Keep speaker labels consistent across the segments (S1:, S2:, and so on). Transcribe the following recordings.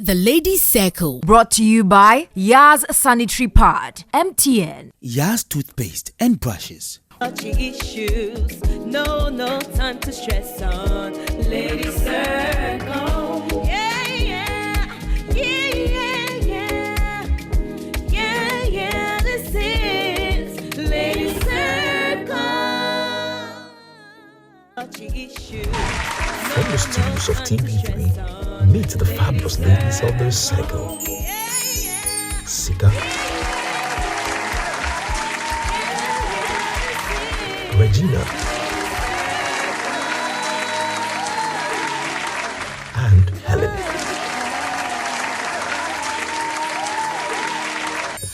S1: The Ladies Circle.
S2: Brought to you by Yaz Sanitary Pad, MTN.
S3: Yaz toothpaste and brushes.
S4: Issues, no time to stress on. Ladies Circle. Yeah. This is Ladies Circle.
S5: From the studios of TV3, meet the fabulous ladies of the circle. Sika, Regina, and Helen.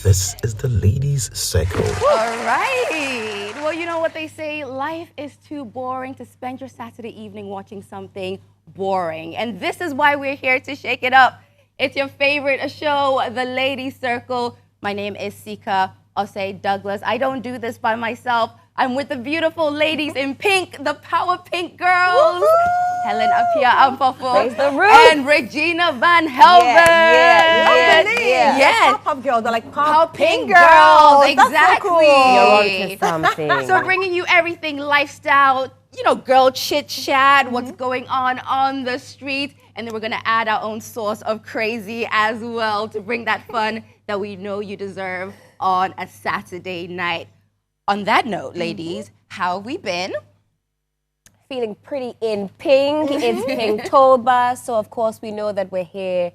S5: This is the Ladies Circle.
S6: All right. Well, you know what they say, life is too boring to spend your Saturday evening watching something boring. And this is why we're here to shake it up. It's your favorite show, The Ladies Circle. My name is Sika Osei Douglas. I don't do this by myself. I'm with the beautiful ladies in pink, the Power Pink Girls. Helen Apia Ampafo and Regina Van Helven.
S7: Yes. Pop girls. They're like
S6: Power Pink Girls. Exactly.
S7: That's so cool.
S6: You're
S7: onto something.
S6: So bringing you everything lifestyle, girl chit chat, what's going on the street. And then we're going to add our own sauce of crazy as well to bring that fun that we know you deserve on a Saturday night. On that note, ladies, how have we been?
S7: Feeling pretty in pink. It's Pinktober, so of course we know that we're here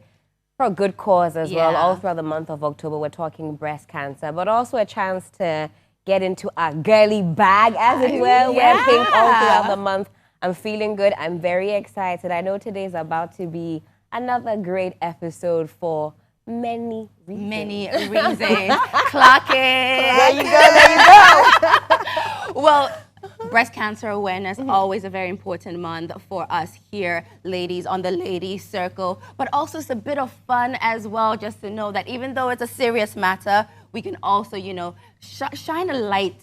S7: for a good cause as well. All throughout the month of October, we're talking breast cancer, but also a chance to get into our girly bag, as it were. Wear pink all throughout the month. I'm feeling good. I'm very excited. I know today's about to be another great episode for many reasons.
S6: Many reasons. Clock it.
S7: There you go.
S6: Well, breast cancer awareness, always a very important month for us here, ladies, on the Ladies Circle. But also it's a bit of fun as well, just to know that even though it's a serious matter, we can also, shine a light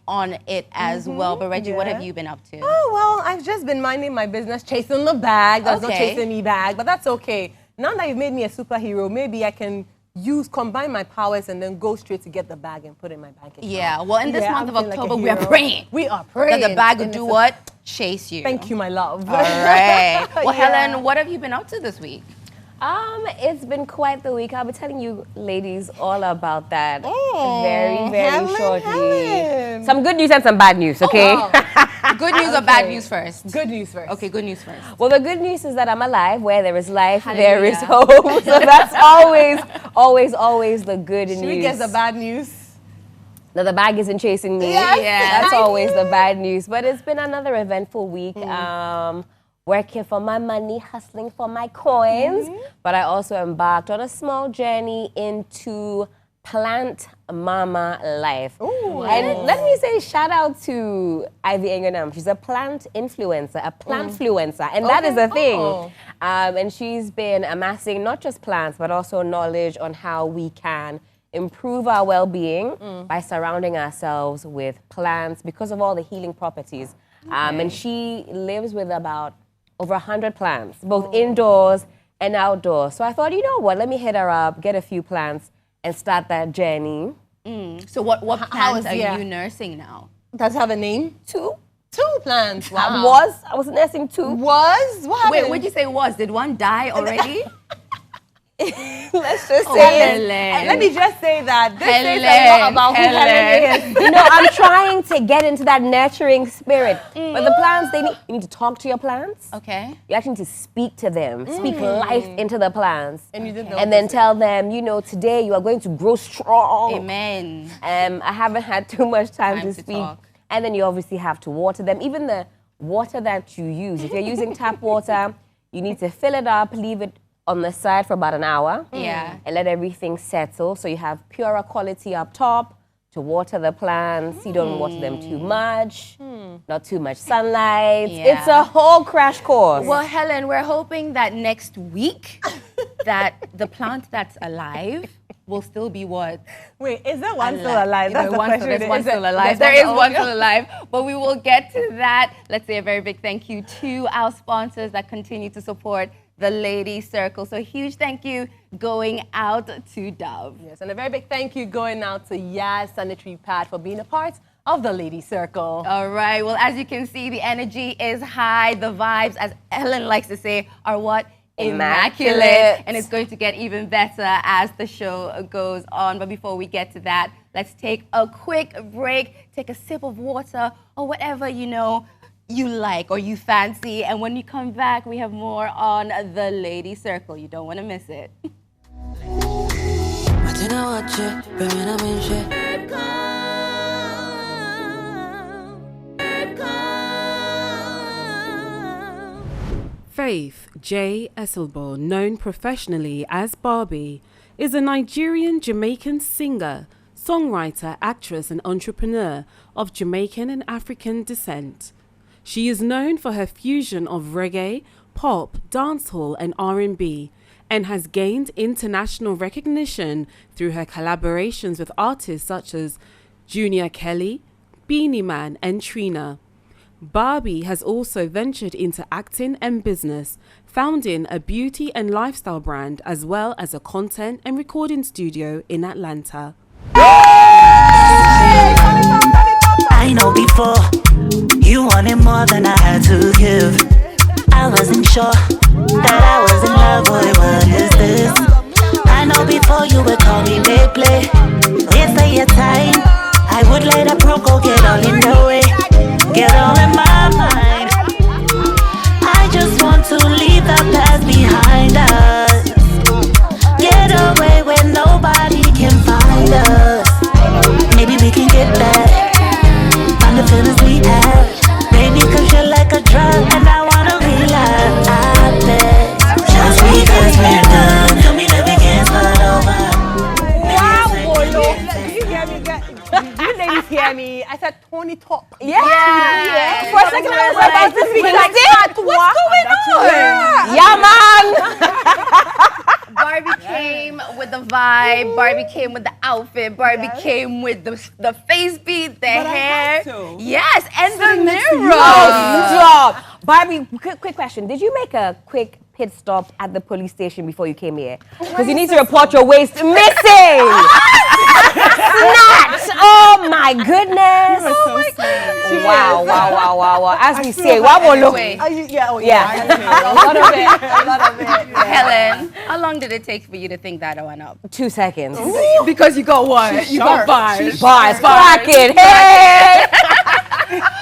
S6: on it as well. But Reggie, what have you been up to?
S8: Oh, well, I've just been minding my business, chasing the bag. There's no chasing me bag, but that's okay. Now that you've made me a superhero, maybe I can combine my powers and then go straight to get the bag and put it in my bank account.
S6: Yeah, well, in this month of October, we are praying.
S8: We are praying.
S6: That the bag will do what? Chase you.
S8: Thank you, my love.
S6: All right. Well, Helen, what have you been up to this week?
S7: It's been quite the week. I'll be telling you ladies all about that very shortly.
S8: Helen.
S7: Some good news and some bad news, okay?
S6: Good news or bad news first?
S8: Good news first.
S6: Okay, good news first.
S7: Well, the good news is that I'm alive. Where there is life,
S6: Hallelujah.
S7: there is hope. So that's always the good news.
S8: Should we get the bad news?
S7: Now, the bag isn't chasing me.
S6: Yes.
S7: That's always the bad news. But it's been another eventful week. Working for my money, hustling for my coins. But I also embarked on a small journey into plant mama life. And let me say shout out to Ivy Engenam. She's a plant influencer, a plant-fluencer. And that is a thing. And she's been amassing not just plants, but also knowledge on how we can improve our well-being by surrounding ourselves with plants because of all the healing properties. And she lives with about over 100 plants, both indoors and outdoors. So I thought, you know what, let me hit her up, get a few plants, and start that journey.
S6: So what plants are you nursing now?
S8: Does it have a name?
S7: Two
S8: plants. Wow.
S7: I was nursing two.
S8: Was? What happened?
S6: Wait, what'd you say was? Did one die already?
S8: Let's just say it. And let me just say that this says a lot about who Helen is.
S7: I'm trying to get into that nurturing spirit. But the plants, you need to talk to your plants.
S6: Okay.
S7: You actually need to speak to them, speak life into the plants.
S8: And you did
S7: and then tell them, today you are going to grow strong.
S6: Amen.
S7: I haven't had too much time to speak.
S6: Talk.
S7: And then you obviously have to water them. Even the water that you use, if you're using tap water, you need to fill it up, leave it on the side for about an hour.
S6: Yeah.
S7: And let everything settle so you have purer quality up top to water the plants. You don't water them too much, not too much sunlight.
S6: Yeah.
S7: It's a whole crash course.
S6: Well, Helen, we're hoping that next week that the plant that's alive will still be what?
S8: Wait, is there one still alive? That's the question.
S6: There's one still alive. There is one still alive, but we will get to that. Let's say a very big thank you to our sponsors that continue to support the Lady Circle. So huge thank you going out to Dove.
S8: Yes, and a very big thank you going out to Yaz Sanitary Pad for being a part of the Lady Circle.
S6: All right, well, as you can see, the energy is high. The vibes, as Ellen likes to say, are what? Immaculate. And it's going to get even better as the show goes on. But before we get to that, let's take a quick break, take a sip of water or whatever, you know, you like or you fancy. And when you come back, we have more on the Lady Circle. You don't want to miss it.
S1: Faith J. Esselbo, known professionally as Barbee, is a Nigerian-Jamaican singer, songwriter, actress, and entrepreneur of Jamaican and African descent. She is known for her fusion of reggae, pop, dancehall, and R&B, and has gained international recognition through her collaborations with artists such as Junior Kelly, Beanie Man, and Trina. Barbee has also ventured into acting and business, founding a beauty and lifestyle brand as well as a content and recording studio in Atlanta.
S9: I know before you wanted more than I had to give. I wasn't sure that I was in love, boy, what is this? I know before you would call me play. It's a your time. I would let a pro go get all in the way. Get all in my mind. I just want to leave the past behind us. Get away where nobody can find us. Maybe we can get back. Find the feelings we had. Baby, cause you're like a drug and I wanna relax. I bet just because we're done, don't mean that we can't start over.
S8: You ladies hear me? I said Tony Top.
S7: Yeah. For a second, I was like, this week, like, what's going on? Yeah, man.
S6: Barbee came with the vibe. Barbee came with the outfit. Barbee came with the face beat, the hair. Yes, and the mirror.
S7: Barbee, quick question. Did you make a quick pit stop at the police station before you came here? Because you need to report your waist missing. Snatch! Oh my goodness!
S8: Oh my goodness!
S7: Wow! As we say, what will look?
S8: Yeah.
S6: A lot of it. Helen, how long did it take for you to think that one up?
S7: 2 seconds.
S6: Because you got what? You got bars.
S7: Bars. Cracking. Hey!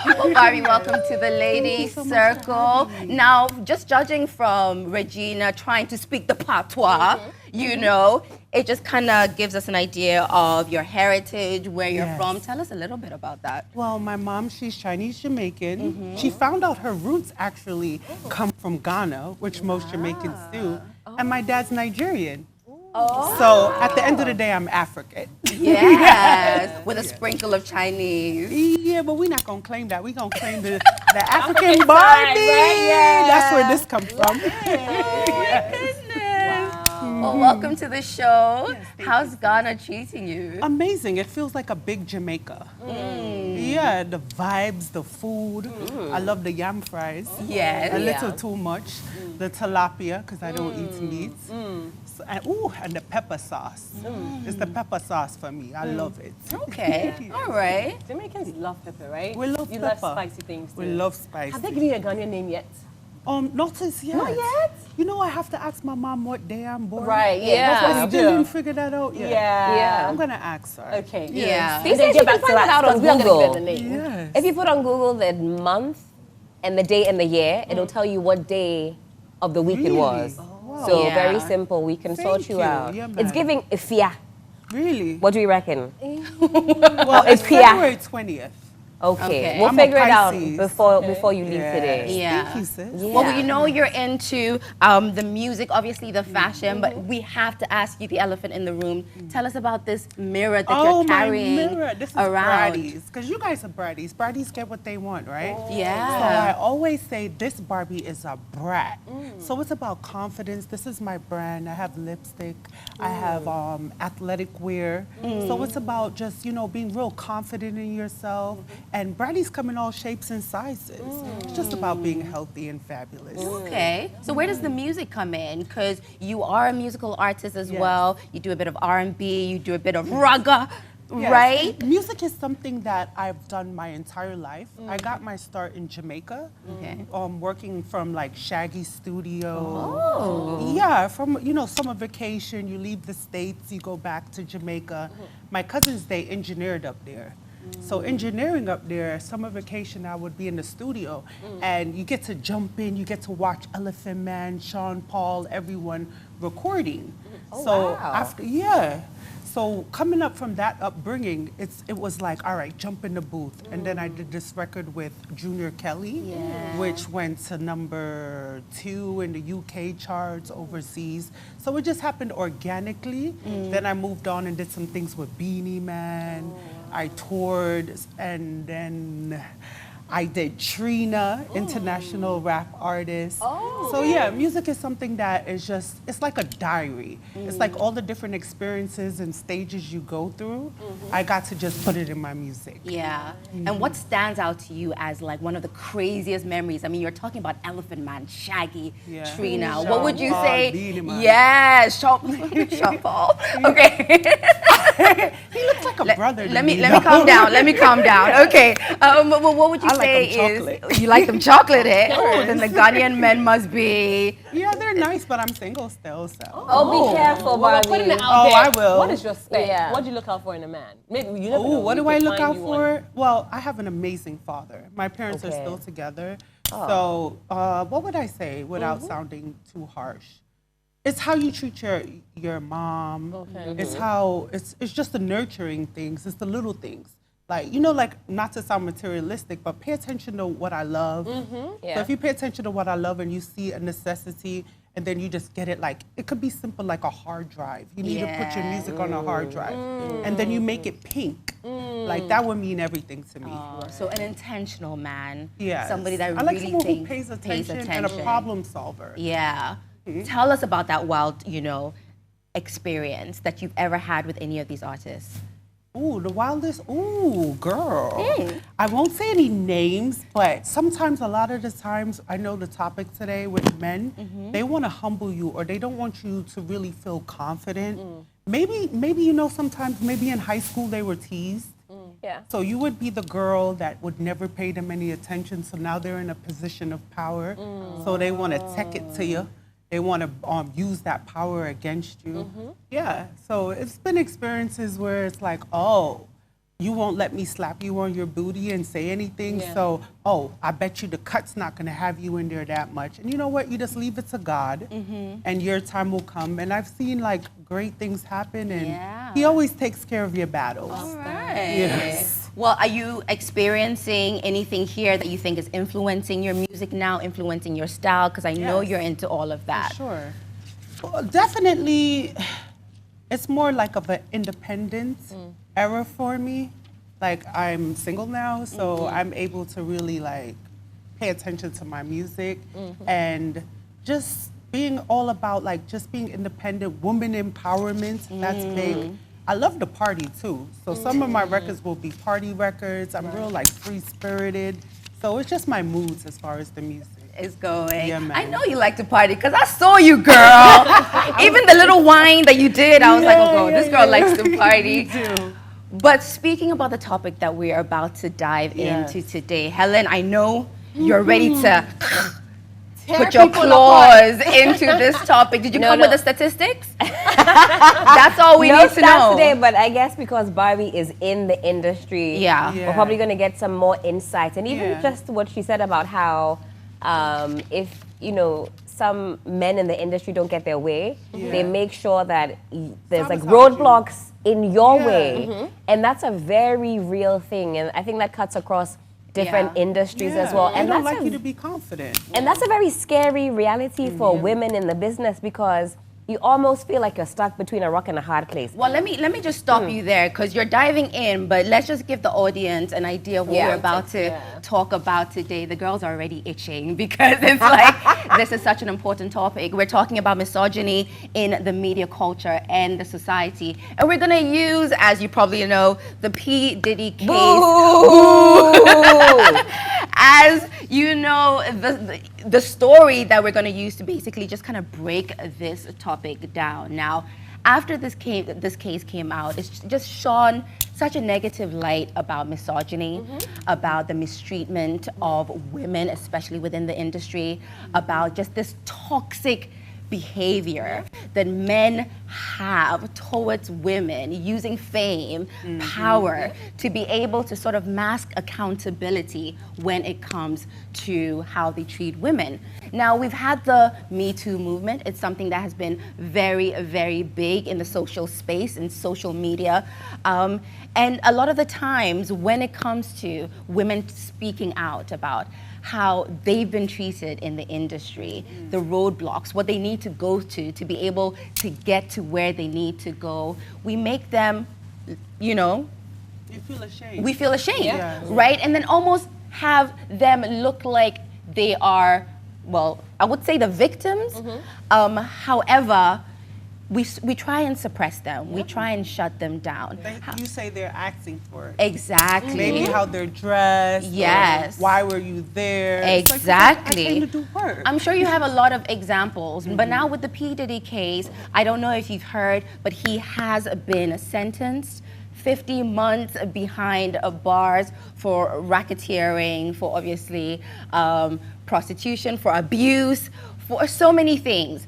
S6: Well, Barbee, welcome to the Lady Circle. Now, just judging from Regina trying to speak the patois, you know, it just kind of gives us an idea of your heritage, where you're from. Tell us a little bit about that.
S10: Well, my mom, she's Chinese-Jamaican. She found out her roots actually come from Ghana, which most Jamaicans do. And my dad's Nigerian. So at the end of the day, I'm African.
S6: Yes, with a sprinkle of Chinese.
S10: Yeah, but we're not going to claim that. We're going to claim the African Barbee. Right? Yeah. That's where this comes from.
S6: Well, welcome to the show. Yes, how's Ghana treating you?
S10: Amazing. It feels like a big Jamaica. Yeah, the vibes, the food. I love the yam fries.
S6: Yes.
S10: A little too much. The tilapia, because I don't eat meat. So, and the pepper sauce. It's the pepper sauce for me. I love it.
S6: Okay. All right.
S8: Jamaicans love pepper, right?
S10: We love
S8: you
S10: pepper.
S8: Love spicy things too.
S10: We love spicy.
S8: Have they given you a Ghanaian name yet?
S10: Not as yet.
S8: Not yet?
S10: You know, I have to ask my mom what day I'm born.
S8: Right, yeah. That's what
S10: I
S8: we
S10: still
S8: do.
S10: didn't figure that out yet.
S8: Yeah.
S10: I'm going to ask her.
S8: Okay.
S6: Yeah.
S7: These days you can find that out on Google.
S10: Yes.
S7: If you put on Google the month and the day and the year, it'll tell you what day of the week it was.
S10: Wow.
S7: So very simple. We can sort you out.
S10: Yeah,
S7: it's giving Ifia.
S10: Really?
S7: What do you reckon?
S10: Well, it's February 20th.
S7: Okay. We'll
S10: I'm
S7: figure it out
S10: Pisces.
S7: before you leave today.
S6: Yeah.
S10: Thank you, sis.
S6: Well, you know you're into the music, obviously the fashion, but we have to ask you the elephant in the room. Tell us about this mirror that you're carrying
S10: my mirror. This is
S6: around.
S10: Braddies. Because you guys are Braddies. Braddies get what they want, right?
S6: Yeah.
S10: So I always say this Barbie is a brat. So it's about confidence. This is my brand. I have lipstick. I have athletic wear. So it's about just, you know, being real confident in yourself And Brady's come in all shapes and sizes. It's just about being healthy and fabulous.
S6: Okay. So where does the music come in? Because you are a musical artist as
S10: Yes.
S6: well. You do a bit of R&B, you do a bit of raga,
S10: Yes.
S6: right?
S10: And music is something that I've done my entire life. I got my start in Jamaica,
S6: Okay.
S10: working from like Shaggy Studio.
S6: Oh.
S10: Yeah, from summer vacation, you leave the States, you go back to Jamaica. My cousins, they engineered up there. So engineering up there, summer vacation, I would be in the studio, and you get to jump in, you get to watch Elephant Man, Sean Paul, everyone recording. So after, so coming up from that upbringing, it was like, all right, jump in the booth. And then I did this record with Junior Kelly, which went to number 2 in the UK charts overseas. So it just happened organically. Then I moved on and did some things with Beanie Man. I toured, and then I did Trina, international rap artist. So yeah, music is something that is just, it's like a diary. It's like all the different experiences and stages you go through, I got to just put it in my music.
S6: Yeah. And what stands out to you as like one of the craziest memories? I mean, you're talking about Elephant Man, Shaggy, Trina.
S10: Sean
S6: What would you
S10: Paul,
S6: say?
S10: Beanie Man.
S6: Yes, Sean Paul. Okay.
S10: He looks like a brother to
S6: Let me
S10: me,
S6: calm down. Let me calm down. Okay. What would you
S10: I like
S6: say
S10: them
S6: is
S10: chocolate.
S6: you like them chocolate? Oh, then the Ghanaian men must be.
S10: Yeah, they're nice, but I'm single still, so.
S7: Oh, be careful,
S8: Well,
S7: Barbee.
S8: putting it out there.
S10: I will.
S8: What is your spec?
S7: Yeah.
S8: What do you look out for in a man? Maybe you never know.
S10: Oh, what
S8: We
S10: do I
S8: could
S10: look
S8: find
S10: out
S8: you
S10: for? Well, I have an amazing father. My parents are
S7: Okay.
S10: still together. So, what would I say without sounding too harsh? It's how you treat your mom.
S8: Okay.
S10: It's how it's just the nurturing things. It's the little things. Like, like not to sound materialistic, but pay attention to what I love. So if you pay attention to what I love and you see a necessity, and then you just get it, like, it could be simple like a hard drive. You need to put your music on a hard drive. And then you make it pink. Like, that would mean everything to me.
S6: So an intentional man.
S10: Yes.
S6: Somebody that
S10: I like
S6: really
S10: someone who
S6: thinks,
S10: pays attention and a problem solver.
S6: Yeah. Tell us about that wild, experience that you've ever had with any of these artists.
S10: Ooh, the wildest, girl. I won't say any names, but sometimes, a lot of the times, I know the topic today with men, they want to humble you, or they don't want you to really feel confident. Maybe, sometimes, maybe in high school they were teased.
S7: Yeah.
S10: So you would be the girl that would never pay them any attention, so now they're in a position of power. So they want to take it to you. They want to use that power against you. Yeah, so it's been experiences where it's like, oh, you won't let me slap you on your booty and say anything. So, I bet you the cut's not going to have you in there that much. And you know what? You just leave it to God, and your time will come. And I've seen like great things happen, and He always takes care of your battles.
S6: All right.
S10: Yes.
S6: Well, are you experiencing anything here that you think is influencing your music now, influencing your style? Because I know you're into all of that.
S10: Sure. Well, definitely, it's more like of an independence era for me. Like, I'm single now, so I'm able to really like pay attention to my music and just being all about like just being independent, woman empowerment. That's big. I love to party too. So some of my records will be party records. I'm real like free-spirited. So it's just my moods as far as the music
S6: is going.
S10: Yeah, man.
S6: I know you like to party because I saw you, girl. Even the little wine that you did, I was like, oh, this girl likes to party.
S10: Me too.
S6: But speaking about the topic that we are about to dive into today, Helen, I know you're ready to put your claws into this topic. Did you come with the statistics? That's all we need to know.
S7: Today, but I guess because Barbee is in the industry, we're probably going to get some more insights. And even just what she said about how if, some men in the industry don't get their way, they make sure that there's like roadblocks in your way. And that's a very real thing. And I think that cuts across different industries as well.
S10: And that's like you to be confident.
S7: And that's a very scary reality for women in the business because you almost feel like you're stuck between a rock and a hard place.
S6: Well, let me just stop you there, because you're diving in, but let's just give the audience an idea of what we're about to talk about today. The girls are already itching because it's like, this is such an important topic. We're talking about misogyny in the media culture and the society. And we're gonna use, as you probably know, the P. Diddy case. As you know, the story that we're gonna use to basically just kind of break this topic down. Now, after this case came out, it's just shone such a negative light about misogyny, about the mistreatment of women, especially within the industry, about just this toxic behavior that men have towards women, using fame, power, to be able to sort of mask accountability when it comes to how they treat women. Now, we've had the Me Too movement. It's something that has been very, very big in the social space and social media. And a lot of the times when it comes to women speaking out about how they've been treated in the industry, the roadblocks, what they need to go to be able to get to where they need to go, we make them, you know,
S10: You feel ashamed.
S6: we feel ashamed, right? And then almost have them look like they are, well, I would say the victims. However, we try and suppress them. We try and shut them down.
S10: You say they're acting for it.
S6: Exactly.
S10: Maybe how they're dressed.
S6: Yes.
S10: Why were you there?
S6: Exactly.
S10: It's like, I came to do work.
S6: I'm sure you have a lot of examples, but now with the P. Diddy case, I don't know if you've heard, but he has been sentenced 50 months behind bars for racketeering, for obviously prostitution, for abuse, for so many things.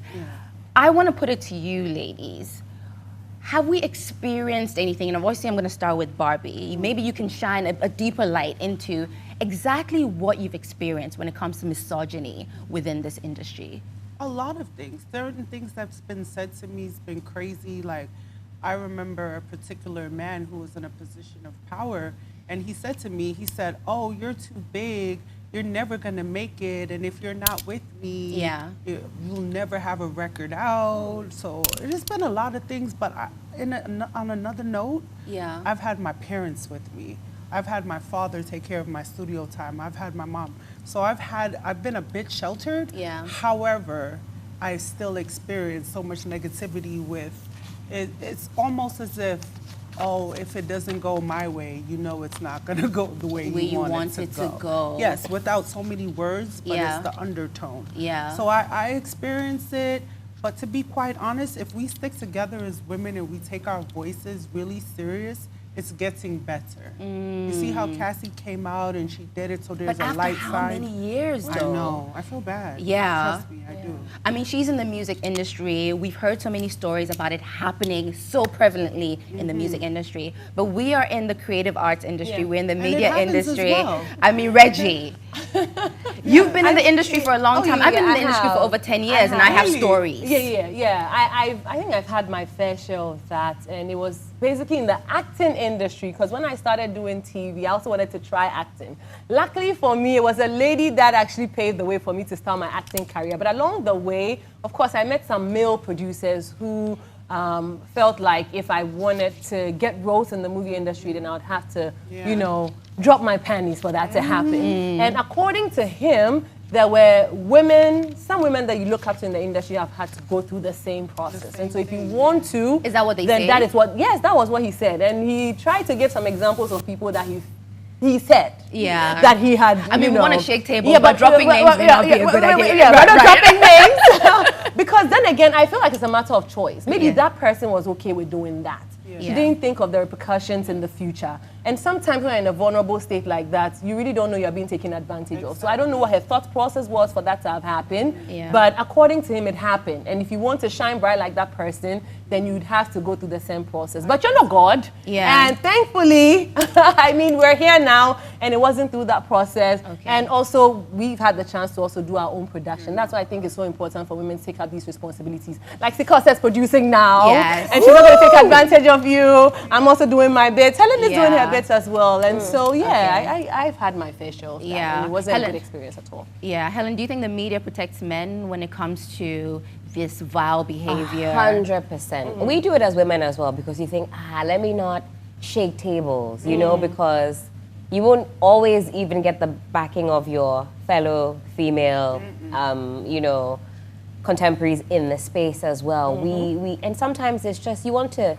S6: I want to put it to you, ladies. Have we experienced anything? And obviously, I'm going to start with Barbee. Maybe you can shine a deeper light into exactly what you've experienced when it comes to misogyny within this industry.
S10: A lot of things. Certain things that's been said to me has been crazy. Like, I remember a particular man who was in a position of power, and he said to me, he said, "Oh, you're too big. You're never gonna make it, and if you're not with me, you'll never have a record out." So there's been a lot of things, but on another note, I've had my parents with me. I've had my father take care of my studio time. I've had my mom. So I've been a bit sheltered. However, I still experience so much negativity with it. It's almost as if, oh, if it doesn't go my way, you know it's not going to go the way you want it to go. Yes, without so many words, but it's the undertone. So I experience it, but to be quite honest, if we stick together as women and we take our voices really serious, it's getting better. You see how Cassie came out and she did it, so there's a light side.
S6: But after how many years, though?
S10: I know. I feel bad. Trust me, I do.
S6: I mean, she's in the music industry. We've heard so many stories about it happening so prevalently in the music industry. But we are in the creative arts industry. We're in the media industry. I mean, Reggie, you've been in the industry for a long time. I've been in the industry for over 10 years, and I have stories.
S8: I think I've had my fair share of that, and it was basically in the acting industry, because when I started doing TV, I also wanted to try acting. Luckily for me, it was a lady that actually paved the way for me to start my acting career. But along the way, of course, I met some male producers who felt like if I wanted to get roles in the movie industry, then I would have to, you know, drop my panties for that to happen. And according to him, there were women, some women that you look up to in the industry have had to go through the same process. And so if you want to,
S6: is that what they
S8: then
S6: say?
S8: that is what, yes, that was what he said. And he tried to give some examples of people that he said that he had.
S6: I mean, we want to shake tables,
S8: but
S6: dropping names may not be a good idea.
S8: We're not dropping names. Because then again, I feel like it's a matter of choice. Maybe that person was okay with doing that. She didn't think of the repercussions in the future. And sometimes when you're in a vulnerable state like that, you really don't know you're being taken advantage of. So I don't know what her thought process was for that to have happened. But according to him, it happened. And if you want to shine bright like that person, then you'd have to go through the same process. But you're not God. And thankfully, I mean, we're here now, and it wasn't through that process. And also, we've had the chance to also do our own production. That's why I think it's so important for women to take up these responsibilities. Like Sikosa's producing now, and she's not going to take advantage of you. I'm also doing my bit. Helen is doing her bit. privates as well. And so, I've had my fair share of that. And it wasn't a good experience at all.
S6: Yeah. Helen, do you think the media protects men when it comes to this vile behavior?
S7: 100%. We do it as women as well because you think, let me not shake tables, you know, because you won't always even get the backing of your fellow female, you know, contemporaries in the space as well. And sometimes it's just you want to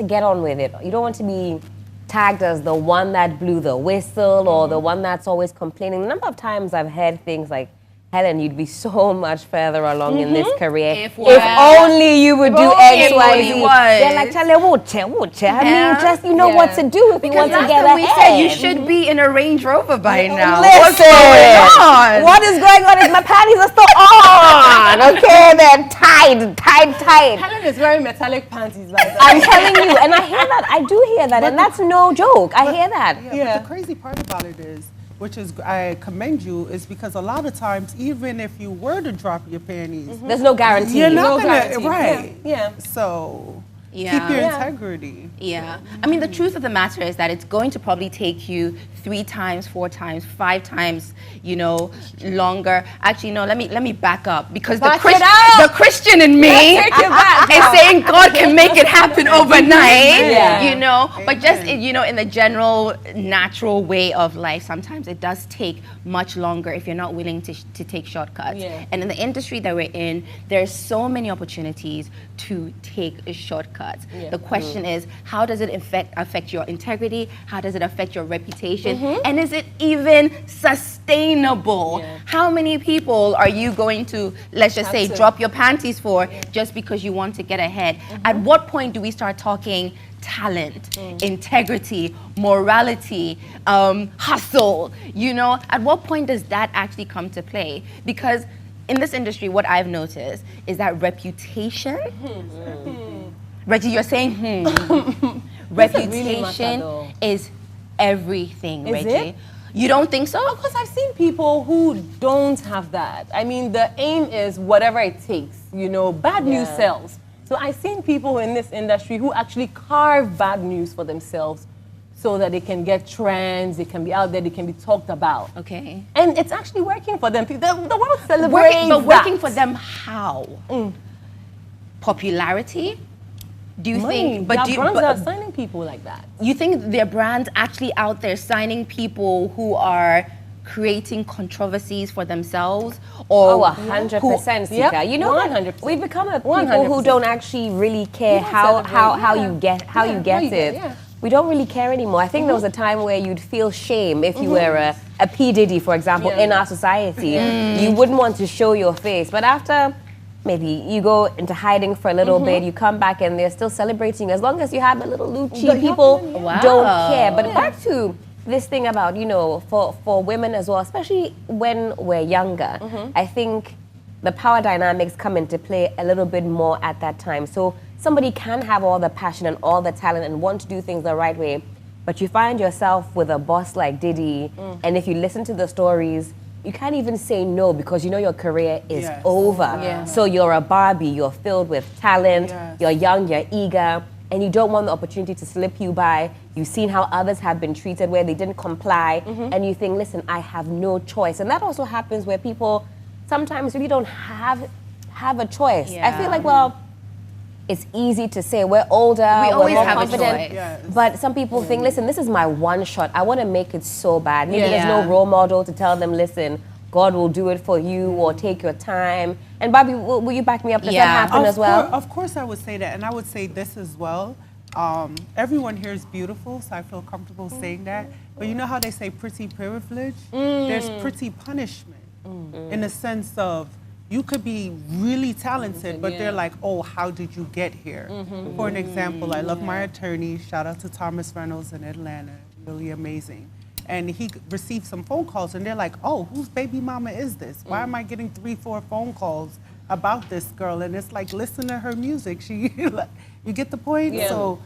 S7: get on with it. You don't want to be tagged as the one that blew the whistle or the one that's always complaining. The number of times I've heard things like, Helen, you'd be so much further along in this career if only you would do X, Y, Z. They're like, Charlie, I mean, just you know what to do if you want to get ahead.
S6: We said you should be in a Range Rover by now.
S7: Listen,
S6: what's going on?
S7: What is going on is my panties are still on. Okay, they're tied.
S8: Helen is wearing metallic panties like that.
S7: I'm telling you, and I hear that. I do hear that, and that's no joke. I hear that.
S10: Yeah, but the crazy part about it is, which is I commend you, is because a lot of times, even if you were to drop your panties,
S7: there's no guarantee.
S10: You're not gonna, right?
S8: Yeah.
S10: So keep your integrity.
S6: Yeah. I mean, the truth of the matter is that it's going to probably take you 3 times, 4 times, 5 times, you know, longer. Actually, no, let me back up because the Christian in me is saying God can make it happen overnight, you know. But just, you know, in the general natural way of life, sometimes it does take much longer if you're not willing to take shortcuts. Yeah. And in the industry that we're in, there's so many opportunities to take shortcuts. Yeah. The question is, how does it affect your integrity? How does it affect your reputation? And is it even sustainable? Yeah. How many people are you going to, let's just say, drop your panties for just because you want to get ahead? At what point do we start talking talent, integrity, morality, hustle? You know, at what point does that actually come to play? Because in this industry, what I've noticed is that reputation, Reggie, you're saying, reputation is everything, Reggie.
S8: It?
S6: You don't think so?
S8: Because I've seen people who don't have that. I mean, the aim is whatever it takes, you know, bad news sells. So I've seen people in this industry who actually carve bad news for themselves so that they can get trends, they can be out there, they can be talked about.
S6: Okay.
S8: And it's actually working for them. The world celebrates
S6: But working for them how? Popularity? Do you think?
S8: But brands are signing people like that.
S6: You think their brands actually out there signing people who are creating controversies for themselves? Or
S7: 100%, Sika. You know, 100%. We've become a people who don't actually really care how you get it. Yeah. We don't really care anymore. I think there was a time where you'd feel shame if you were a P. Diddy, for example, in our society. You wouldn't want to show your face. But after maybe you go into hiding for a little bit, you come back and they're still celebrating. As long as you have a little Lucci, people don't care. But back to this thing about, you know, for women as well, especially when we're younger, I think the power dynamics come into play a little bit more at that time. So somebody can have all the passion and all the talent and want to do things the right way, but you find yourself with a boss like Diddy, and if you listen to the stories, you can't even say no because you know your career is over. So you're a Barbee, you're filled with talent, you're young, you're eager, and you don't want the opportunity to slip you by. You've seen how others have been treated where they didn't comply, and you think, listen, I have no choice. And that also happens where people sometimes really don't have a choice. I feel like, well, it's easy to say we're older, we're more confident, but some people think, listen, this is my one shot. I want to make it so bad. Maybe there's no role model to tell them, listen, God will do it for you, or take your time. And Barbee, will you back me up? Does that happen as well?
S10: Of course I would say that, and I would say this as well. Everyone here is beautiful, so I feel comfortable saying that. But you know how they say pretty privilege? There's pretty punishment in the sense of you could be really talented, but they're like, oh, how did you get here? For an example, I love my attorney. Shout out to Thomas Reynolds in Atlanta, really amazing. And he received some phone calls, and they're like, oh, whose baby mama is this? Why am I getting 3-4 phone calls about this girl? And it's like, listen to her music. You get the point? So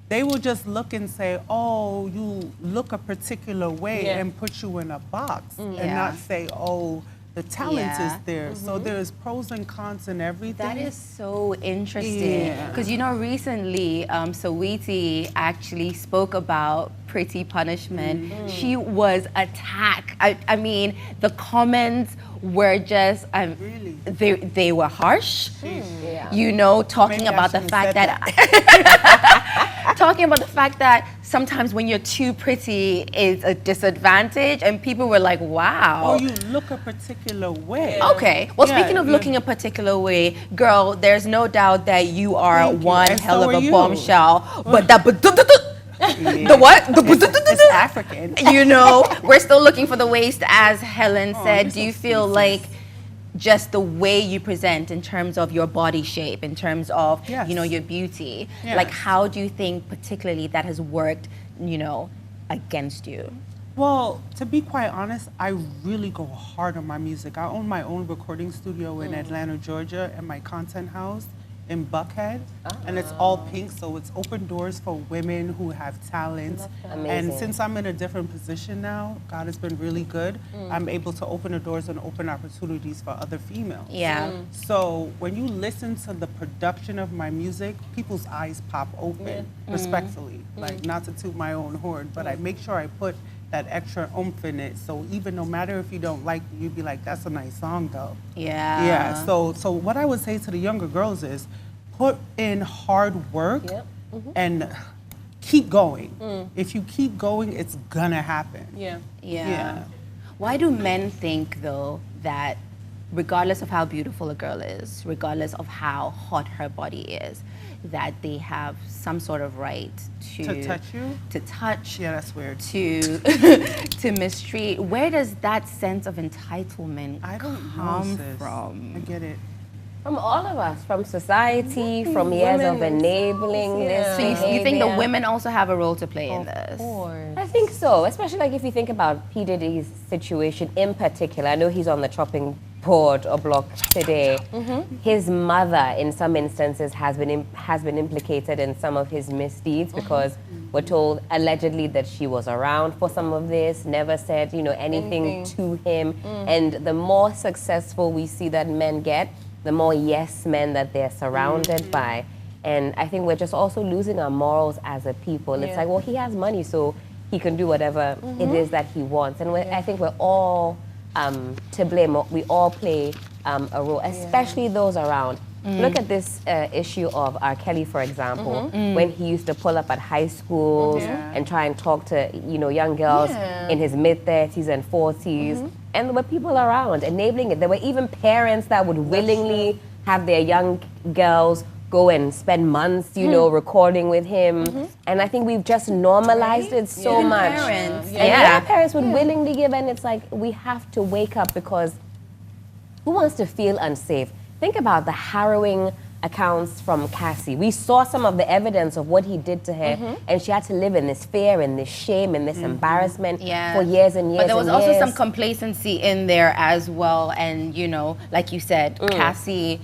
S10: they will just look and say, oh, you look a particular way and put you in a box and not say, oh, The talent is there. So
S6: Mm-hmm.
S10: there's pros and cons and everything.
S6: That is so interesting. Because, you know, recently, Saweetie actually spoke about Pretty Punishment. She was attacked. I mean, the comments were just,
S10: Really?
S6: they were harsh.
S7: Yeah.
S6: You know, talking
S10: Maybe I
S6: about the
S10: shouldn't
S6: fact
S10: have
S6: that, talking about the fact that sometimes when you're too pretty is a disadvantage, and people were like, wow.
S10: Or you look a particular way.
S6: Okay. Well,
S10: Yeah,
S6: speaking of
S10: yeah.
S6: looking a particular way, girl, there's no doubt that you are
S10: Thank you.
S6: one
S10: And
S6: hell
S10: so
S6: of
S10: are
S6: a
S10: you.
S6: bombshell. But that,
S10: Yeah.
S6: the what?
S10: It's African.
S6: You know, we're still looking for the waist, as Helen said.
S10: you're
S6: Do you
S10: so
S6: feel
S10: sweet,
S6: like
S10: sis.
S6: just the way you present in terms of your body shape, in terms of,
S10: Yes.
S6: you know, your beauty,
S10: Yes.
S6: like how do you think particularly that has worked, you know, against you?
S10: Well, to be quite honest, I really go hard on my music. I own my own recording studio in Atlanta, Georgia, and my content house in Buckhead. And it's all pink, so it's open doors for women who have talent. And
S7: Amazing.
S10: since I'm in a different position now, God has been really good. I'm able to open the doors and open opportunities for other females.
S6: Yeah.
S10: So when you listen to the production of my music, people's eyes pop open, respectfully. Like, not to toot my own horn, but I make sure I put that extra oomph in it. So even no matter if you don't like it, you'd be like, that's a nice song though.
S6: Yeah.
S10: Yeah, so what I would say to the younger girls is put in hard work and keep going. If you keep going, it's gonna happen.
S8: Yeah.
S6: Yeah. Why do men think, though, that regardless of how beautiful a girl is, regardless of how hot her body is, that they have some sort of right
S10: To touch you?
S6: to touch,
S10: Yeah, that's weird.
S6: to to mistreat? Where does that sense of entitlement
S10: I don't
S6: come
S10: know, sis.
S6: from?
S10: I get it.
S7: From all of us, from society, from years of enabling this.
S6: So you think the
S7: behavior.
S6: women also have a role to play in this?
S7: I think so, especially like if you think about P. Diddy's situation in particular. I know he's on the chopping board or block today. His mother, in some instances, has been implicated in some of his misdeeds because we're told allegedly that she was around for some of this, never said, you know, anything to him. And the more successful we see that men get, the more yes men that they're surrounded by. And I think we're just also losing our morals as a people. It's like, well, he has money, so he can do whatever it is that he wants. And I think we're all to blame. We all play a role, especially those around. Look at this issue of R. Kelly, for example, when he used to pull up at high schools and try and talk to, you know, young girls in his mid-30s and 40s. And there were people around enabling it. There were even parents that would willingly have their young girls go and spend months, you know, recording with him. And I think we've just normalized it so much.
S6: Parents.
S7: And parents would willingly give, and it's like, we have to wake up, because who wants to feel unsafe? Think about the harrowing accounts from Cassie. We saw some of the evidence of what he did to her, and she had to live in this fear and this shame and this embarrassment for years and years.
S6: But there was
S7: and
S6: also
S7: years.
S6: some complacency in there as well. And, you know, like you said, Cassie,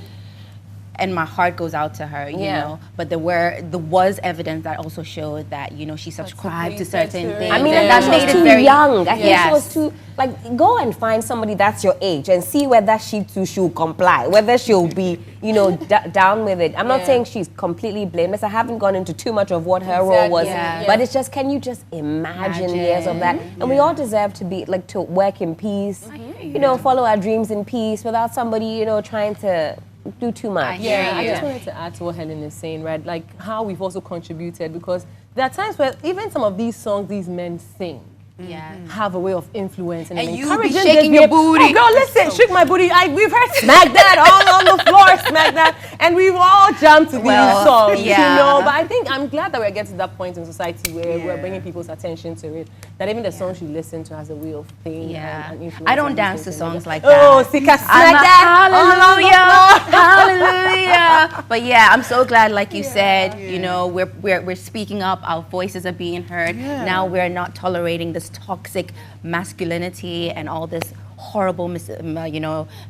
S6: and my heart goes out to her, you know. But there was evidence that also showed that, you know, she subscribed to certain things.
S7: I mean,
S6: and
S7: that
S6: made
S7: was
S6: it
S7: too
S6: very
S7: young. I think she was too, like, go and find somebody that's your age and see whether she too should comply, whether she'll be, you know, down with it. I'm not saying she's completely blameless. I haven't gone into too much of what her role was, but it's just, can you just imagine years of that? And we all deserve to be, like, to work in peace, you know, follow our dreams in peace without somebody, you know, trying to do too much.
S8: I just wanted to add to what Helen is saying, right? Like how we've also contributed, because there are times where even some of these songs these men sing have a way of influence and
S6: you be
S8: encouraging
S6: shaking
S8: this
S6: your
S8: behavior.
S6: booty.
S8: Oh, girl, listen, shake my booty. We've heard smack that all on the floor, smack that, and we've all jumped to these songs, you know. But I think I'm glad that we're getting to that point in society where we're bringing people's attention to it. That even the songs you listen to has a way of playing and influence.
S6: I don't
S8: on
S6: dance
S8: these
S6: to
S8: things.
S6: songs like that.
S8: Oh, Sika, smack that.
S6: Hallelujah. But yeah, I'm so glad, like you said, you know, we're speaking up, our voices are being heard. Now we're not tolerating this toxic masculinity and all this horrible,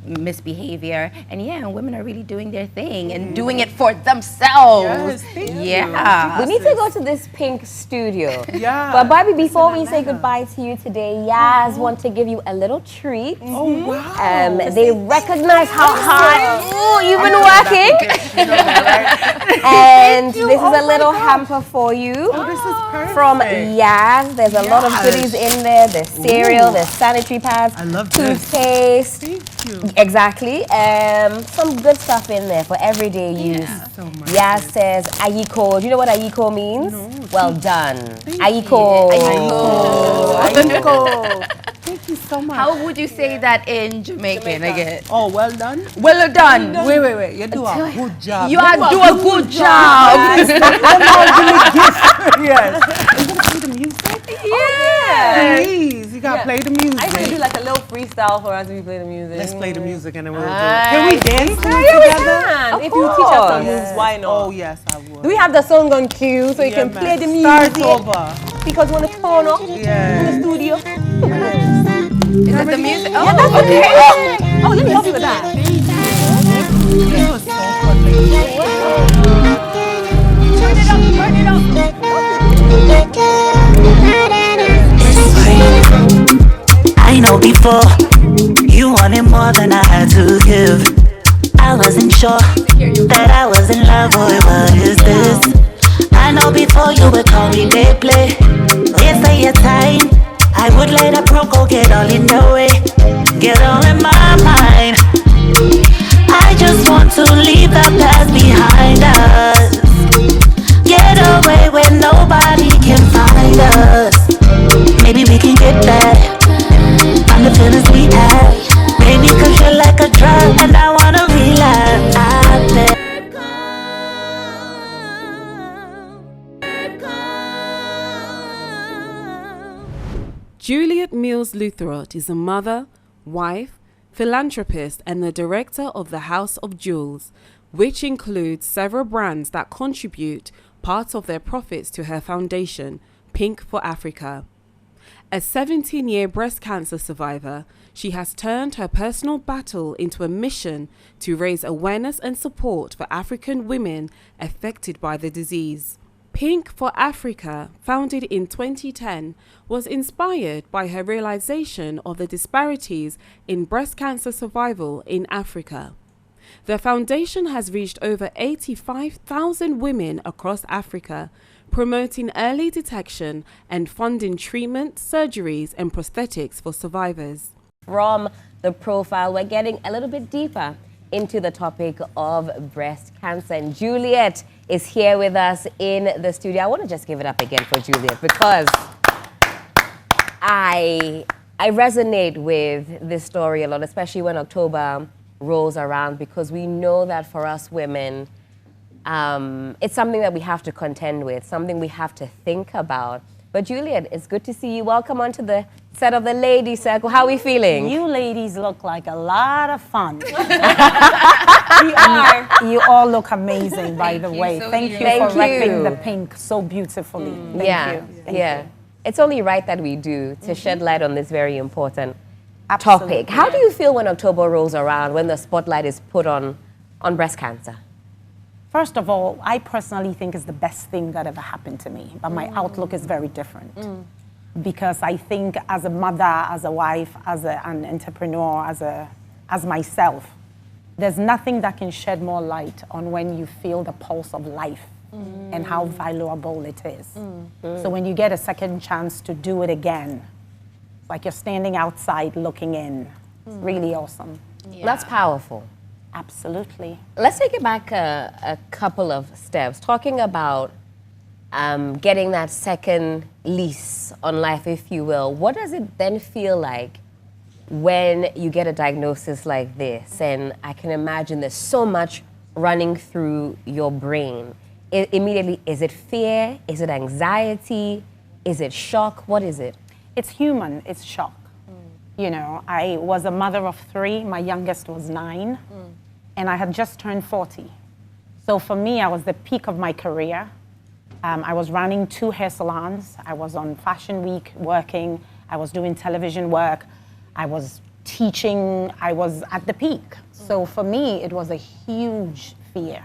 S6: misbehavior. And yeah, women are really doing their thing and doing it for themselves.
S10: Yes, thank you.
S6: Yeah.
S7: We need to go to this pink studio.
S10: Yeah.
S7: But Barbee, before we say goodbye to you today, Yaz want to give you a little treat.
S10: Oh, wow.
S7: They recognize how hard you've been working. And this is a little hamper for you.
S10: Oh, this is perfect.
S7: From Yaz. There's a lot of goodies in there. There's cereal, there's sanitary pads,
S10: I love
S7: toothpaste.
S10: Thank you.
S7: Exactly. Some good stuff in there for everyday use.
S10: So much.
S7: Yaz says Ayiko. Do you know what Ayiko means?
S10: No.
S7: Well done. Ayiko.
S10: Ayiko. Thank you so much.
S6: How would you say that in Jamaican again?
S10: Oh, well done.
S6: Well done.
S10: Wait. You do a good job.
S6: You do a good job.
S10: Yes. You gonna play the music?
S6: Yeah.
S10: Please, you gotta play the music.
S8: I can do like a little freestyle for us if we play the music.
S10: Let's play the music and then we'll do it.
S7: Nice.
S10: Can we dance together?
S8: Can. If you teach us some moves, why not?
S10: Oh, yes, I will.
S8: Do we have the song on cue so you can play the music?
S10: Start over.
S8: Because we want to turn up in the studio.
S6: Is that the music? Oh,
S8: Yeah, that's okay. Oh, let me help you with that.
S10: This was so fun.
S6: Turn it up.
S9: I know before you wanted more than I had to give. I wasn't sure that I was in love, boy, what is this? I know before you would call me babe play. It's a your time. I would let a pro go get all in the way, get all in my mind. I just want to leave the past behind us, get away where nobody can find us. Maybe we can get back on the feelings we had. Maybe cause you're like a drug and I wanna relapse. I bet.
S1: Juliette Lutterodt is a mother, wife, philanthropist, and the director of the House of Jewels, which includes several brands that contribute part of their profits to her foundation, Pink for Africa. A 17-year breast cancer survivor, she has turned her personal battle into a mission to raise awareness and support for African women affected by the disease. Pink for Africa, founded in 2010, was inspired by her realization of the disparities in breast cancer survival in Africa. The foundation has reached over 85,000 women across Africa, promoting early detection and funding treatment, surgeries, and prosthetics for survivors.
S7: From the profile, we're getting a little bit deeper into the topic of breast cancer. And Juliette is here with us in the studio. I want to just give it up again for Juliette because I resonate with this story a lot, especially when October rolls around, because we know that for us women, it's something that we have to contend with, something we have to think about. But Juliette, it's good to see you. Welcome onto the set of the Lady Circle. How are we feeling?
S11: You ladies look like a lot of fun.
S8: We are.
S11: You all look amazing, by the way. Thank you for
S7: Thank
S11: repping
S7: you.
S11: the pink so beautifully. Thank you. Thank you.
S7: It's only right that we do to shed light on this very important
S11: Absolutely.
S7: topic. How do you feel when October rolls around, when the spotlight is put on breast cancer?
S11: First of all, I personally think it's the best thing that ever happened to me, but my outlook is very different. Because I think as a mother, as a wife, as an entrepreneur, as myself, there's nothing that can shed more light on when you feel the pulse of life and how valuable it is. So when you get a second chance to do it again, it's like you're standing outside looking in. It's really awesome.
S7: That's powerful.
S11: Absolutely.
S7: Let's take it back a couple of steps, talking about getting that second lease on life, if you will. What does it then feel like when you get a diagnosis like this? And I can imagine there's so much running through your brain. Immediately, is it fear? Is it anxiety? Is it shock? What is it?
S11: It's human, it's shock. You know, I was a mother of 3, my youngest was 9, and I had just turned 40. So for me, I was the peak of my career. I was running 2 hair salons. I was on Fashion Week working. I was doing television work. I was teaching, I was at the peak. So for me, it was a huge fear.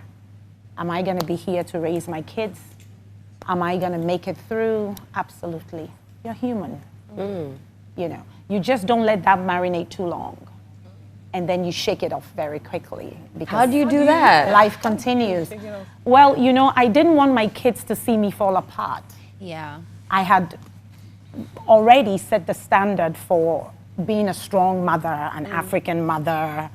S11: Am I going to be here to raise my kids? Am I going to make it through? Absolutely. You're human. You know, you just don't let that marinate too long. And then you shake it off very quickly.
S7: How do you do that?
S11: Life continues. Well, you know, I didn't want my kids to see me fall apart.
S6: Yeah.
S11: I had already set the standard for being a strong mother, an African mother.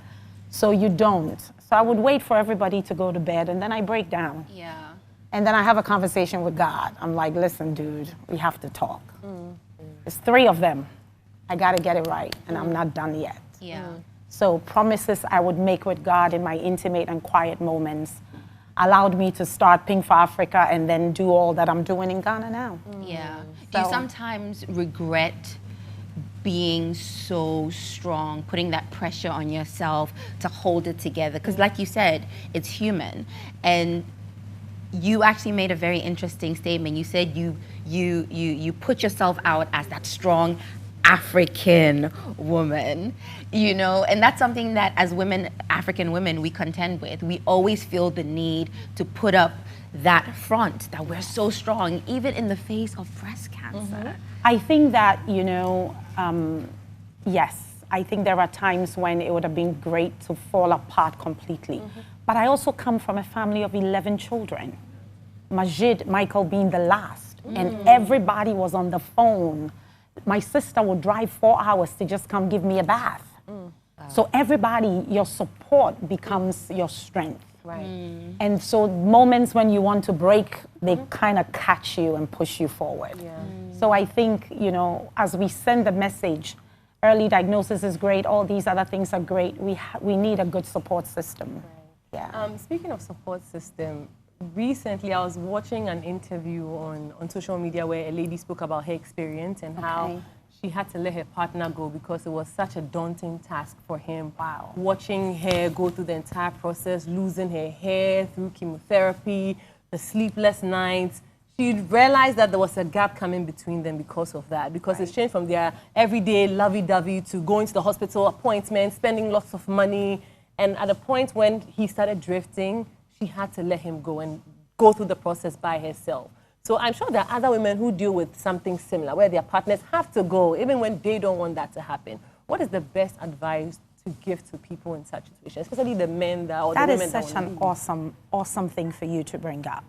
S11: So you don't. So I would wait for everybody to go to bed, and then I break down.
S6: Yeah.
S11: And then I have a conversation with God. I'm like, listen, dude, we have to talk. There's 3 of them. I got to get it right, and I'm not done yet.
S6: Yeah.
S11: So promises I would make with God in my intimate and quiet moments allowed me to start Pink for Africa and then do all that I'm doing in Ghana now.
S6: Yeah. Do you sometimes regret being so strong, putting that pressure on yourself to hold it together? Because like you said, it's human. And you actually made a very interesting statement. You said you put yourself out as that strong African woman, you know, and that's something that as women, African women, we contend with. We always feel the need to put up that front, that we're so strong, even in the face of breast cancer.
S11: I think that, you know, yes, I think there are times when it would have been great to fall apart completely. But I also come from a family of 11 children, Majid, Michael being the last, and everybody was on the phone. My sister would drive 4 hours to just come give me a bath. So everybody, your support becomes your strength. And so moments when you want to break, they kind of catch you and push you forward. So I think, you know, as we send the message, early diagnosis is great, all these other things are great, we need a good support system.
S8: Speaking of support system, recently I was watching an interview on social media where a lady spoke about her experience and how she had to let her partner go because it was such a daunting task for him. Watching her go through the entire process, losing her hair through chemotherapy, the sleepless nights. She realized that there was a gap coming between them because of that, because it's changed from their everyday lovey-dovey to going to the hospital appointments, spending lots of money. And at a point when he started drifting, she had to let him go and go through the process by herself. So I'm sure there are other women who deal with something similar, where their partners have to go, even when they don't want that to happen. What is the best advice to give to people in such situations, especially the men that or the women that
S11: is such an awesome thing for you to bring up.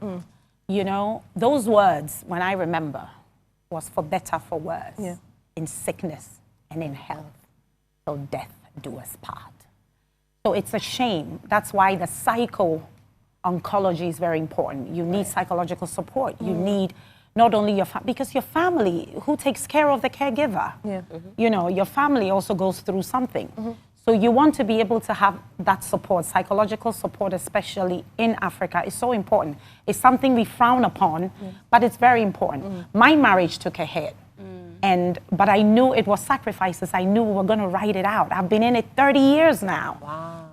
S11: You know, those words, when I remember, was for better, for worse, in sickness and in health, till death do us part. So it's a shame. That's why the psycho-oncology is very important. You need psychological support. You need not only your because your family, who takes care of the caregiver? You know, your family also goes through something. So you want to be able to have that support, psychological support, especially in Africa, is so important. It's something we frown upon, but it's very important. My marriage took a hit. But I knew it was sacrifices. I knew we were going to ride it out. I've been in it 30 years now.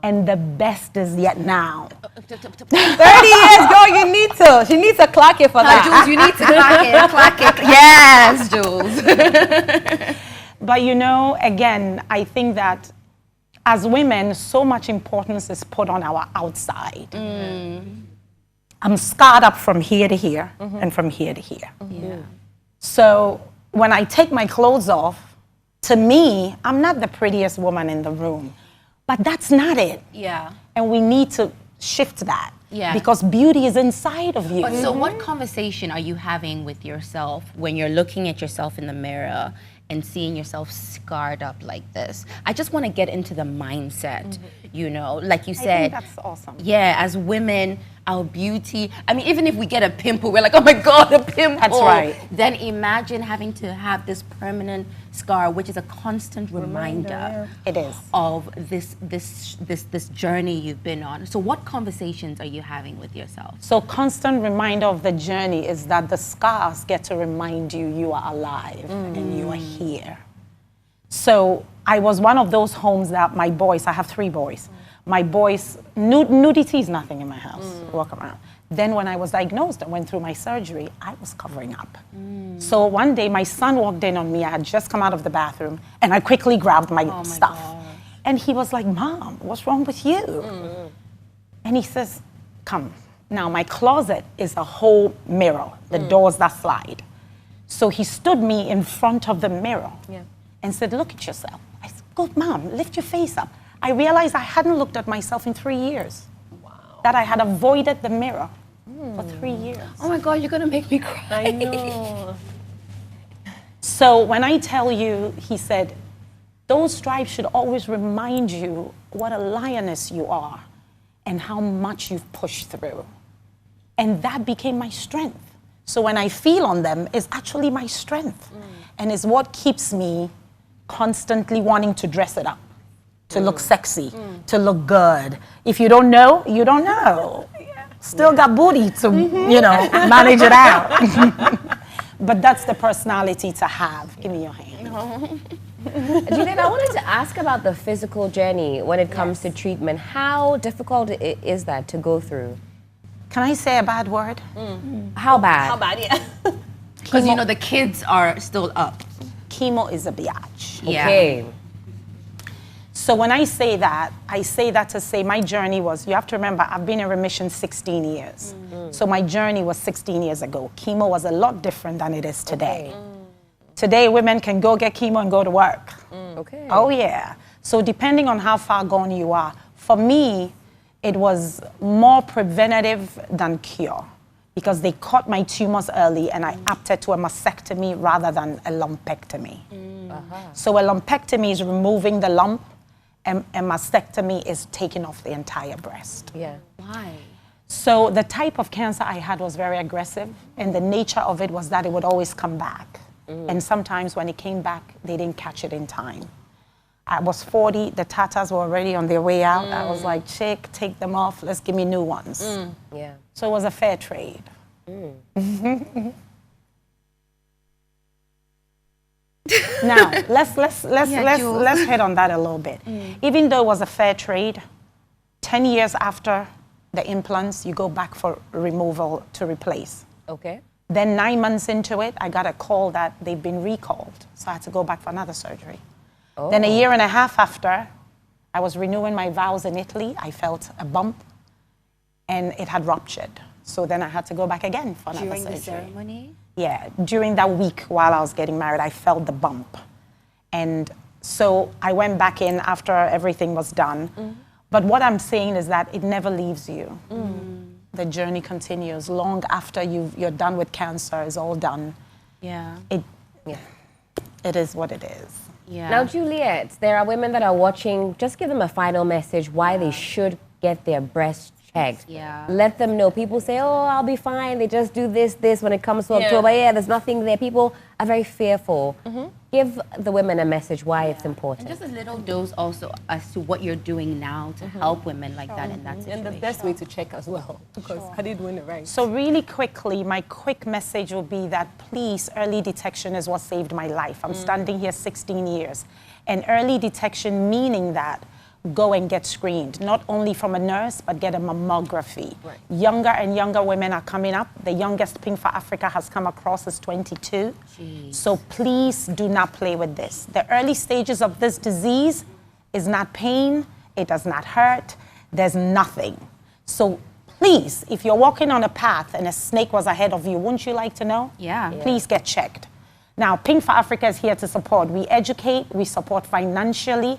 S11: And the best is yet now.
S8: 30 years, girl, you need to. She needs to clock it for that.
S6: Jules, you need to clock it. Yes, Jules.
S11: But you know, again, I think that as women, so much importance is put on our outside. I'm scarred up from here to here and from here to here. So when I take my clothes off, to me, I'm not the prettiest woman in the room. But that's not it. And we need to shift that. Because beauty is inside of you.
S6: But so what conversation are you having with yourself when you're looking at yourself in the mirror and seeing yourself scarred up like this? I just want to get into the mindset, you know, like you said.
S11: I think that's awesome.
S6: Yeah, as women, our beauty. I mean, even if we get a pimple, we're like, oh my God, a pimple.
S11: That's right.
S6: Then imagine having to have this permanent scar, which is a constant reminder.
S11: It is.
S6: Of this journey you've been on. So what conversations are you having with yourself?
S11: So constant reminder of the journey is that the scars get to remind you you are alive and you are here. So I was one of those homes that my boys, I have 3 boys. My boys, nudity is nothing in my house, walk around. Then when I was diagnosed and went through my surgery, I was covering up. So one day my son walked in on me, I had just come out of the bathroom, and I quickly grabbed my stuff. And he was like, Mom, what's wrong with you? And he says, come. Now, my closet is a whole mirror, the doors that slide. So he stood me in front of the mirror and said, look at yourself. I said, good, Mom, lift your face up. I realized I hadn't looked at myself in 3 years. Wow. That I had avoided the mirror for 3 years.
S6: Oh my God, you're gonna make me cry.
S8: I know.
S11: So when I tell you, he said, those stripes should always remind you what a lioness you are and how much you've pushed through. And that became my strength. So when I feel on them, it's actually my strength. And it's what keeps me constantly wanting to dress it up, to look sexy, to look good. If you don't know, you don't know. Still got booty to, you know, manage it out. But that's the personality to have. Give me your hand.
S7: Juliette, I wanted to ask about the physical journey when it comes to treatment. How difficult is that to go through?
S11: Can I say a bad word?
S7: How bad?
S8: How bad, yeah.
S6: Because, you know, the kids are still up.
S11: Chemo is a biatch.
S6: Yeah.
S7: Okay.
S11: So when I say that to say my journey was, you have to remember, I've been in remission 16 years. So my journey was 16 years ago. Chemo was a lot different than it is today. Today, women can go get chemo and go to work.
S7: Okay.
S11: Oh, yeah. So depending on how far gone you are, for me, it was more preventative than cure because they caught my tumors early and I opted to a mastectomy rather than a lumpectomy. So a lumpectomy is removing the lump and a mastectomy is taking off the entire breast.
S7: Yeah.
S6: Why?
S11: So the type of cancer I had was very aggressive and the nature of it was that it would always come back. And sometimes when it came back, they didn't catch it in time. I was 40, the tatas were already on their way out. I was like, chick, take them off, let's give me new ones.
S7: Yeah.
S11: So it was a fair trade. Now, let's hit on that a little bit. Even though it was a fair trade, 10 years after the implants, you go back for removal to replace.
S7: Okay.
S11: Then 9 months into it, I got a call that they've been recalled. So I had to go back for another surgery. Then a year and a half after, I was renewing my vows in Italy. I felt a bump and it had ruptured. So then I had to go back again for another surgery.
S6: During the ceremony?
S11: Yeah, during that week while I was getting married, I felt the bump. And so I went back in after everything was done. But what I'm saying is that it never leaves you. The journey continues long after you're done with cancer, it's all done.
S6: Yeah.
S11: It is what it is.
S6: Yeah.
S7: Now, Juliette, there are women that are watching. Just give them a final message why they should get their breasts checked.
S6: Yeah.
S7: Let them know. People say, oh, I'll be fine. They just do this. When it comes to October, there's nothing there. People are very fearful. Give the women a message why it's important.
S6: And just a little dose also as to what you're doing now to help women like that in that situation.
S8: And the best way to check as well, because are they doing it right?
S11: So really quickly, my quick message will be that please, early detection is what saved my life. I'm standing here 16 years. And early detection meaning that go and get screened, not only from a nurse, but get a mammography.
S8: Right.
S11: Younger and younger women are coming up. The youngest Pink for Africa has come across is 22.
S6: Jeez.
S11: So please do not play with this. The early stages of this disease is not pain, it does not hurt, there's nothing. So please, if you're walking on a path and a snake was ahead of you, wouldn't you like to know?
S6: Yeah.
S11: Please get checked. Now, Pink for Africa is here to support. We educate, we support financially,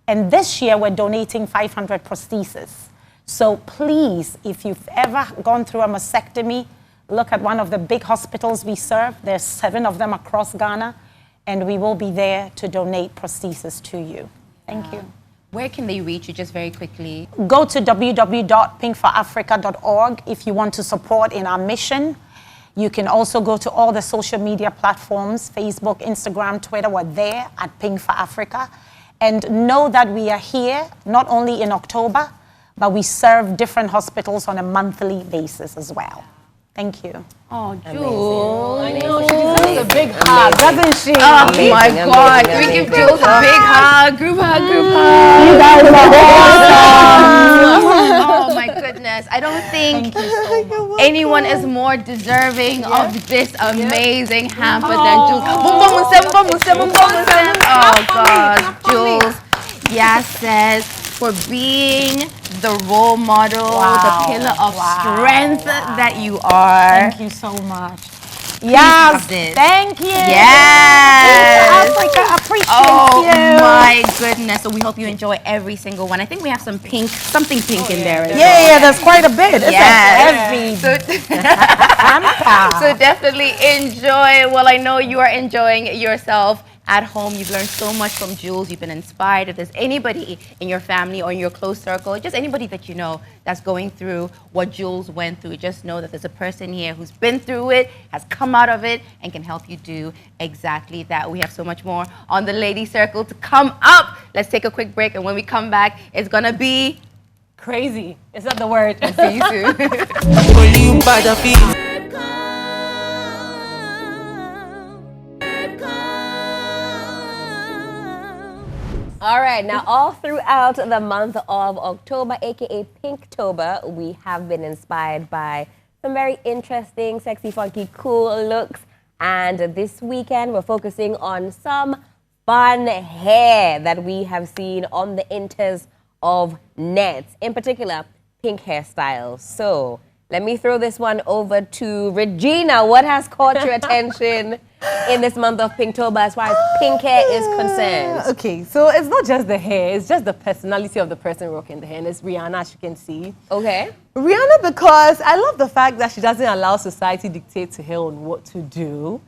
S11: and this year we're donating 500 prostheses. So please, if you've ever gone through a mastectomy, look at one of the big hospitals we serve. There's 7 of them across Ghana, and we will be there to donate prostheses to you. Thank you.
S6: Where can they reach you, just very quickly?
S11: Go to www.pinkforafrica.org if you want to support in our mission. You can also go to all the social media platforms, Facebook, Instagram, Twitter. We're there at Pink for Africa. And know that we are here not only in October, but we serve different hospitals on a monthly basis as well. Thank you.
S6: Oh, Jules.
S8: I know, she deserves a big hug, doesn't she?
S6: Oh, my God. Can we give Jules a big hug? Group hug, group hug.
S11: You guys are awesome.
S6: Oh, my goodness. I don't think anyone is more deserving of this amazing hamper than Jules. Oh, God, Jules. Yaz says, for being the role model, the pillar of strength that you are.
S11: Thank you so much. Yes, thank you.
S6: Yes.
S11: Africa appreciates you.
S6: Oh my goodness. So we hope you enjoy every single one. I think we have some pink, something pink in there.
S11: Yeah, there's quite a bit. It's
S6: yes.
S11: heavy.
S6: So definitely enjoy. Well, I know you are enjoying yourself at home. You've learned so much from Jules. You've been inspired. If there's anybody in your family or in your close circle, just anybody that you know that's going through what Jules went through, just know that there's a person here who's been through it, has come out of it, and can help you do exactly that. We have so much more on the Lady Circle to come up. Let's take a quick break, and when we come back, it's gonna be
S8: crazy. Is that the word?
S6: See you soon.
S7: All right, now all throughout the month of October, aka Pinktober, we have been inspired by some very interesting, sexy, funky, cool looks. And this weekend, we're focusing on some fun hair that we have seen on the inters of nets, in particular, pink hairstyles. So let me throw this one over to Regina. What has caught your attention in this month of Pinktober as far as pink hair is concerned?
S8: Okay, so it's not just the hair, it's just the personality of the person rocking the hair, and it's Rihanna, as you can see.
S7: Okay.
S8: Rihanna, because I love the fact that she doesn't allow society dictate to her on what to do.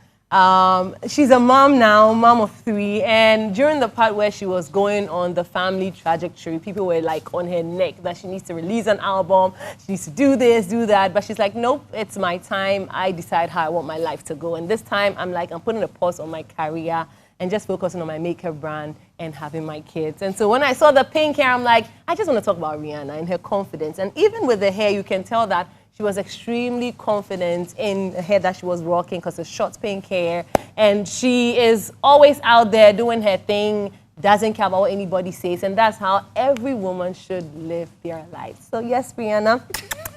S8: She's a mom now, mom of 3, and during the part where she was going on the family trajectory, people were like on her neck that she needs to release an album, she needs to do this, do that, but she's like, nope, it's my time, I decide how I want my life to go. And this time, I'm putting a pause on my career and just focusing on my makeup brand and having my kids. And so when I saw the pink hair, I'm like, I just want to talk about Rihanna and her confidence. And even with the hair, you can tell that she was extremely confident in the hair that she was rocking because it's short pink hair. And she is always out there doing her thing, doesn't care about what anybody says. And that's how every woman should live their life. So yes, Rihanna.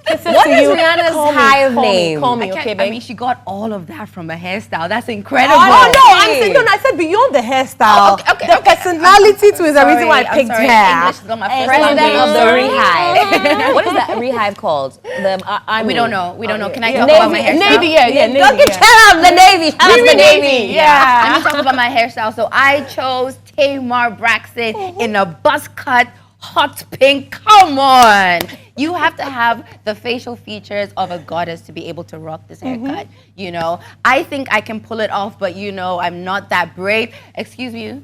S7: What is Rihanna's hive name?
S8: Call me, okay, babe?
S6: I mean, she got all of that from a hairstyle. That's incredible.
S8: Oh, no, I'm saying, no, I said beyond the hairstyle. The personality too is the reason why I picked hair.
S6: English is not my first
S7: President of the
S6: language.
S7: Rehive. What is that Rehive called?
S6: We don't know. We don't know. Can I talk about my hairstyle?
S8: Navy, Navy.
S7: Don't get the Navy. Shout out to the Navy.
S6: Yeah. Let me talk about my hairstyle. So I chose Tamar Braxton in a buzz cut, hot pink. Come on. You have to have the facial features of a goddess to be able to rock this haircut. You know, I think I can pull it off, but you know, I'm not that brave. Excuse me.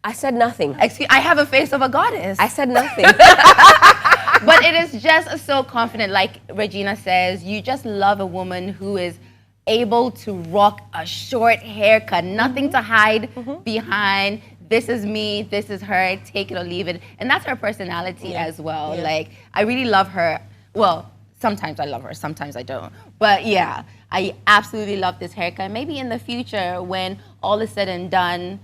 S7: I said nothing.
S6: I have a face of a goddess.
S7: I said nothing.
S6: But it is just so confident. Like Regina says, you just love a woman who is able to rock a short haircut, nothing to hide behind. This is me, this is her, take it or leave it. And that's her personality as well. Like, I really love her. Well, sometimes I love her, sometimes I don't. But yeah, I absolutely love this haircut. Maybe in the future, when all is said and done,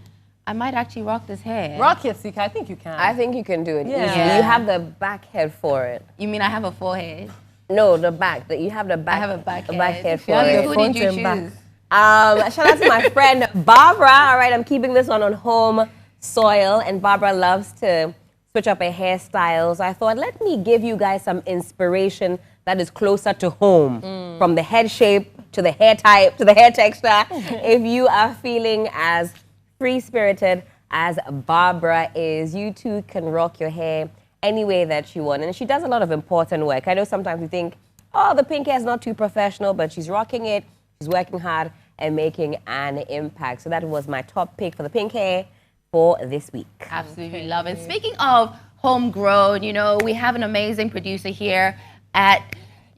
S6: I might actually rock this hair.
S8: Rock it, Sika. I think you can.
S7: I think you can do it easily.
S6: Yeah.
S7: You have the back head for it.
S6: You mean I have a full head?
S7: No, the back. You have the back.
S6: I have a back head.
S7: Back head for it.
S6: Who did you choose?
S7: Shout out to my friend Barbara. All right, I'm keeping this one on home soil, and Barbara loves to switch up her hairstyles. I thought, let me give you guys some inspiration that is closer to home, from the head shape to the hair type to the hair texture. If you are feeling as free-spirited as Barbara is, you too can rock your hair any way that you want. And she does a lot of important work. I know sometimes we think, oh, the pink hair is not too professional, but she's rocking it, she's working hard and making an impact. So that was my top pick for the pink hair for this week.
S6: Absolutely love it. Speaking of homegrown, you know, we have an amazing producer here at,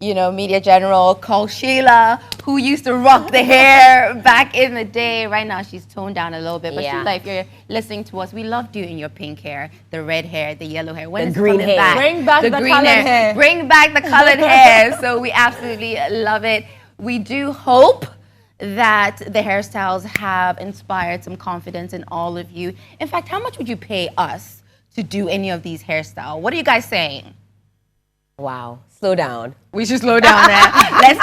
S6: you know, Media General called Sheila, who used to rock the hair back in the day. Right now, she's toned down a little bit. But Sheila, if you're listening to us, we loved you in your pink hair, the red hair, the yellow hair. When
S7: the
S6: is
S7: green hair.
S6: Back?
S8: Bring back the
S6: green
S8: colored hair.
S6: Bring back the colored hair. So we absolutely love it. We do hope that the hairstyles have inspired some confidence in all of you. In fact, how much would you pay us to do any of these hairstyles? What are you guys saying?
S7: Wow, slow down.
S6: We should slow down there.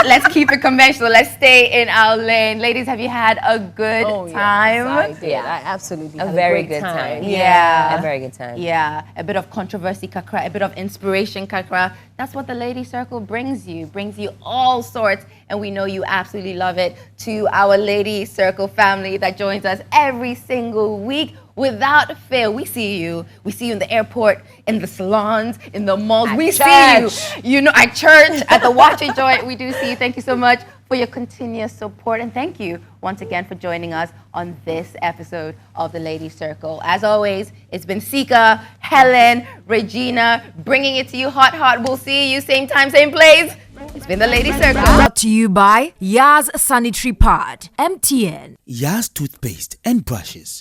S6: Let's keep it unconventional. Let's stay in our lane. Ladies, have you had a good time?
S8: Yes, I did. I absolutely had
S7: A very
S8: great
S7: good time.
S6: Yeah.
S7: A very good time.
S6: Yeah, a bit of controversy, kakra, a bit of inspiration, kakra. That's what the Lady Circle brings you all sorts, and we know you absolutely love it. To our Lady Circle family that joins us every single week, without fail, we see you. We see you in the airport, in the salons, in the malls. We see you, you know, at church, at the Watcher Joint. We do see you. Thank you so much for your continuous support, and thank you once again for joining us on this episode of the Lady Circle. As always, it's been Sika, Helen, Regina, bringing it to you hot. We'll see you same time, same place. It's been the Lady Circle.
S2: Brought to you by Yaz Sanitary Pad, MTN.
S3: Yas toothpaste and brushes.